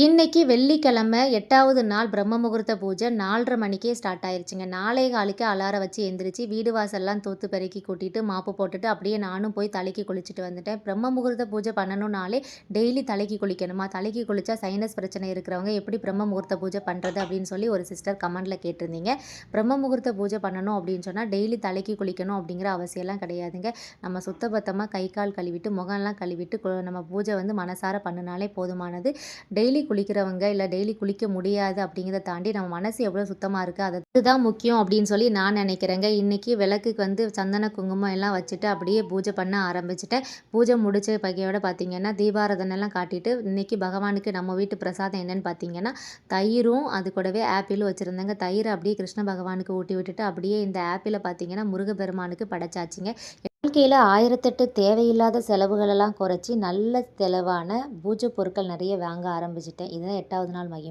இன்னைக்கு வெள்ளிக்கிழமை 8வது நாள் பிரம்ம முகூர்த்த பூஜை 4:30 மணிக்கே ஸ்டார்ட் ஆயிருச்சுங்க. 4:15க்கு அலாரம் வச்சு எந்திரிச்சு வீடு வாசல்லாம் தூத்து பெருக்கி கூட்டிட்டு மாப்பு போட்டுட்டு அப்படியே நானும் போய் தலைக்கு குளிச்சுட்டு வந்துட்டேன். பிரம்ம முகூர்த்த பூஜை பண்ணணும்னாலே டெய்லி தலைக்கு குளிக்கணுமா? தலைக்கு குளிச்சா சைனஸ் பிரச்சனை இருக்கிறவங்க எப்படி பிரம்ம முகூர்த்த பூஜை பண்ணுறது அப்படின்னு சொல்லி ஒரு சிஸ்டர் கமெண்ட்ல கேட்டிருந்தீங்க. பிரம்ம முகூர்த்த பூஜை பண்ணணும் அப்படின்னு சொன்னால் டெய்லி தலைக்கு குளிக்கணும் அப்படிங்கிற அவசியம்லாம் கிடையாதுங்க. நம்ம சுத்தபத்தமாக கை கால் கழுவிட்டு முகம்லாம் கழுவிட்டு நம்ம பூஜை வந்து மனசார பண்ணினாலே போதுமானது. டெய்லி குளிக்கிறவங்க இல்லை டெய்லி குளிக்க முடியாது அப்படிங்கிறத தாண்டி நம்ம மனசு எவ்வளோ சுத்தமாக இருக்குது அதுதான் முக்கியம் அப்படின்னு சொல்லி நான் நினைக்கிறேங்க. இன்றைக்கி விளக்குக்கு வந்து சந்தன குங்குமம் எல்லாம் வச்சுட்டு அப்படியே பூஜை பண்ண ஆரம்பிச்சிட்டேன். பூஜை முடிச்ச பகையோட பார்த்திங்கன்னா தீபாராதனைலாம் காட்டிட்டு இன்றைக்கி பகவானுக்கு நம்ம வீட்டு பிரசாதம் என்னென்னு பார்த்தீங்கன்னா தயிரும் அது கூடவே ஆப்பிளும் வச்சுருந்தேங்க. தயிரை அப்படியே கிருஷ்ண பகவானுக்கு ஊட்டி விட்டுட்டு அப்படியே இந்த ஆப்பிளை பார்த்திங்கன்னா முருகப்பெருமானுக்கு படைச்சாச்சுங்க. வாழ்க்கையில் 1008 தேவையில்லாத செலவுகளெல்லாம் குறைச்சி நல்ல செலவான பூஜை பொருட்கள் நிறைய வாங்க ஆரம்பிச்சிட்டேன். இதுதான் 8வது நாள் மகிமை.